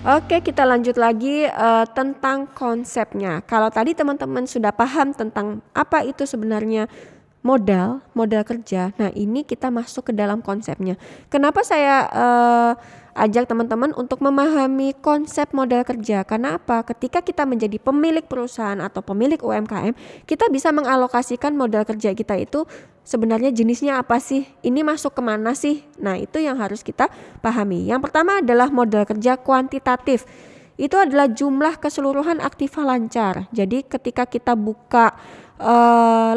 Oke, kita lanjut lagi tentang konsepnya. Kalau tadi teman-teman sudah paham tentang apa itu sebenarnya modal kerja. Nah, ini kita masuk ke dalam konsepnya. Kenapa saya ajak teman-teman untuk memahami konsep modal kerja? Karena apa? Ketika kita menjadi pemilik perusahaan atau pemilik UMKM, kita bisa mengalokasikan modal kerja kita itu sebenarnya jenisnya apa sih? Ini masuk kemana sih? Nah, itu yang harus kita pahami. Yang pertama adalah modal kerja kuantitatif. Itu adalah jumlah keseluruhan aktiva lancar. Jadi ketika kita buka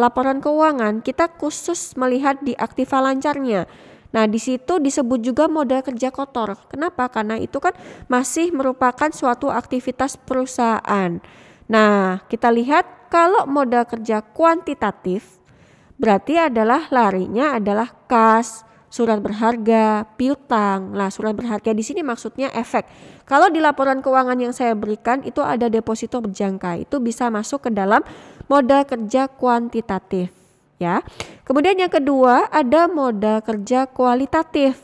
laporan keuangan, kita khusus melihat di aktiva lancarnya. Nah, di situ disebut juga modal kerja kotor. Kenapa? Karena itu kan masih merupakan suatu aktivitas perusahaan. Nah, kita lihat kalau modal kerja kuantitatif berarti adalah larinya adalah kas, surat berharga, piutang. Nah, surat berharga di sini maksudnya efek. Kalau di laporan keuangan yang saya berikan itu ada deposito berjangka, itu bisa masuk ke dalam modal kerja kuantitatif, ya. Kemudian yang kedua ada modal kerja kualitatif.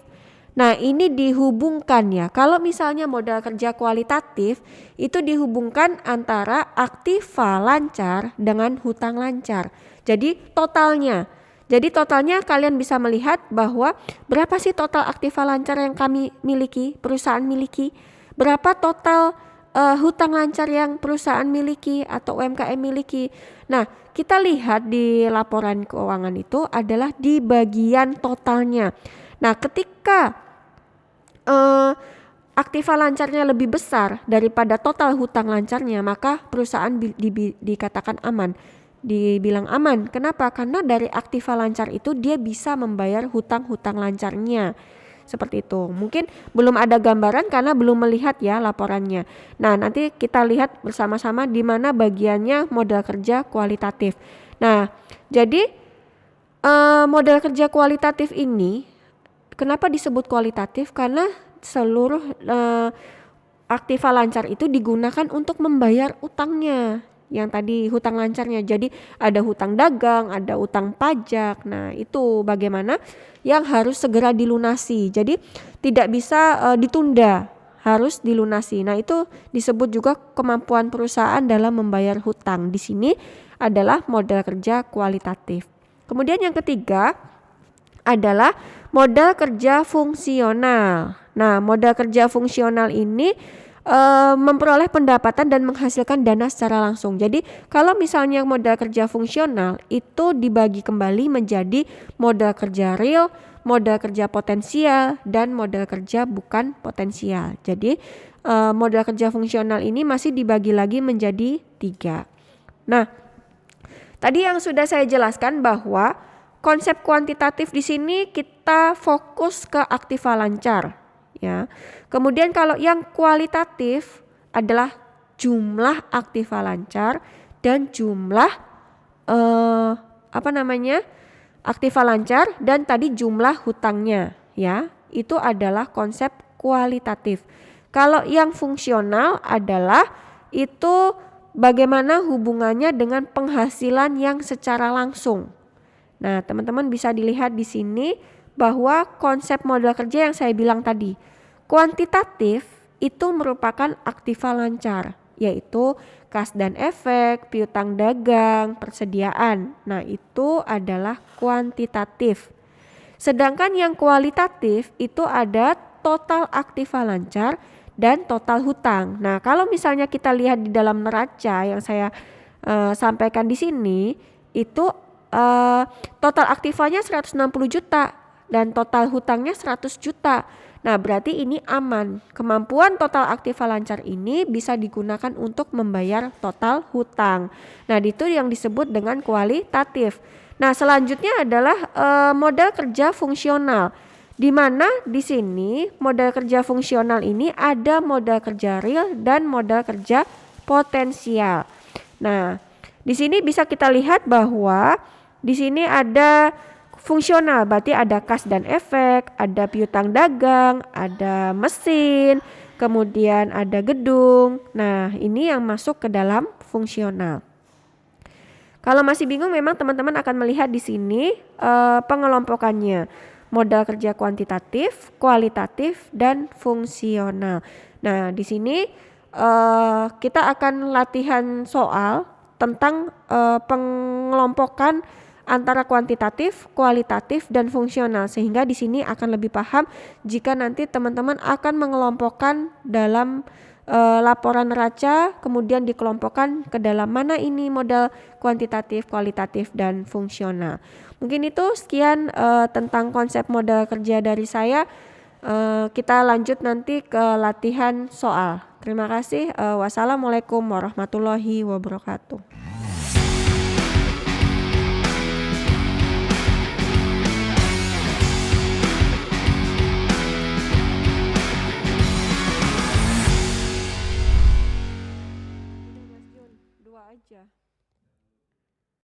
Nah, ini dihubungkan ya. Kalau misalnya modal kerja kualitatif itu dihubungkan antara aktiva lancar dengan hutang lancar. Jadi totalnya kalian bisa melihat bahwa berapa sih total aktiva lancar yang kami miliki, perusahaan miliki, berapa total hutang lancar yang perusahaan miliki atau UMKM miliki. Nah, kita lihat di laporan keuangan itu adalah di bagian totalnya. Nah, ketika aktiva lancarnya lebih besar daripada total hutang lancarnya, maka perusahaan dikatakan aman. Dibilang aman. Kenapa? Karena dari aktiva lancar itu dia bisa membayar hutang-hutang lancarnya. Seperti itu. Mungkin belum ada gambaran karena belum melihat ya laporannya. Nah, nanti kita lihat bersama-sama di mana bagiannya modal kerja kualitatif. Nah, jadi modal kerja kualitatif ini kenapa disebut kualitatif? Karena seluruh aktiva lancar itu digunakan untuk membayar utangnya. Yang tadi hutang lancarnya. Jadi ada hutang dagang, ada utang pajak. Nah, itu bagaimana yang harus segera dilunasi. Jadi tidak bisa ditunda, harus dilunasi. Nah, itu disebut juga kemampuan perusahaan dalam membayar hutang. Di sini adalah modal kerja kualitatif. Kemudian yang ketiga adalah modal kerja fungsional. Nah, modal kerja fungsional ini memperoleh pendapatan dan menghasilkan dana secara langsung. Jadi kalau misalnya modal kerja fungsional itu dibagi kembali menjadi modal kerja real, modal kerja potensial, dan modal kerja bukan potensial. Jadi modal kerja fungsional ini masih dibagi lagi menjadi 3. Nah, tadi yang sudah saya jelaskan bahwa konsep kuantitatif di sini kita fokus ke aktiva lancar, ya. Kemudian kalau yang kualitatif adalah jumlah aktiva lancar dan jumlah aktiva lancar dan tadi jumlah hutangnya, ya. Itu adalah konsep kualitatif. Kalau yang fungsional adalah itu bagaimana hubungannya dengan penghasilan yang secara langsung. Nah, teman-teman bisa dilihat di sini bahwa konsep modal kerja yang saya bilang tadi, kuantitatif itu merupakan aktiva lancar, yaitu kas dan efek, piutang dagang, persediaan. Nah, itu adalah kuantitatif. Sedangkan yang kualitatif itu ada total aktiva lancar dan total hutang. Nah, kalau misalnya kita lihat di dalam neraca yang saya sampaikan di sini, itu total aktivanya 160 juta dan total hutangnya 100 juta. Nah, berarti ini aman. Kemampuan total aktiva lancar ini bisa digunakan untuk membayar total hutang. Nah, itu yang disebut dengan kualitatif. Nah, selanjutnya adalah modal kerja fungsional. Di mana di sini modal kerja fungsional ini ada modal kerja real dan modal kerja potensial. Nah, di sini bisa kita lihat bahwa di sini ada fungsional, berarti ada kas dan efek, ada piutang dagang, ada mesin, kemudian ada gedung. Nah, ini yang masuk ke dalam fungsional. Kalau masih bingung memang teman-teman akan melihat di sini pengelompokannya. modal kerja kuantitatif, kualitatif, dan fungsional. Nah, di sini kita akan latihan soal tentang pengelompokan antara kuantitatif, kualitatif, dan fungsional, sehingga di sini akan lebih paham jika nanti teman-teman akan mengelompokkan dalam laporan neraca, kemudian dikelompokkan ke dalam mana ini modal kuantitatif, kualitatif, dan fungsional. Mungkin itu sekian tentang konsep modal kerja dari saya. Kita lanjut nanti ke latihan soal. Terima kasih. Wassalamualaikum warahmatullahi wabarakatuh. Mas Jun, 2 aja.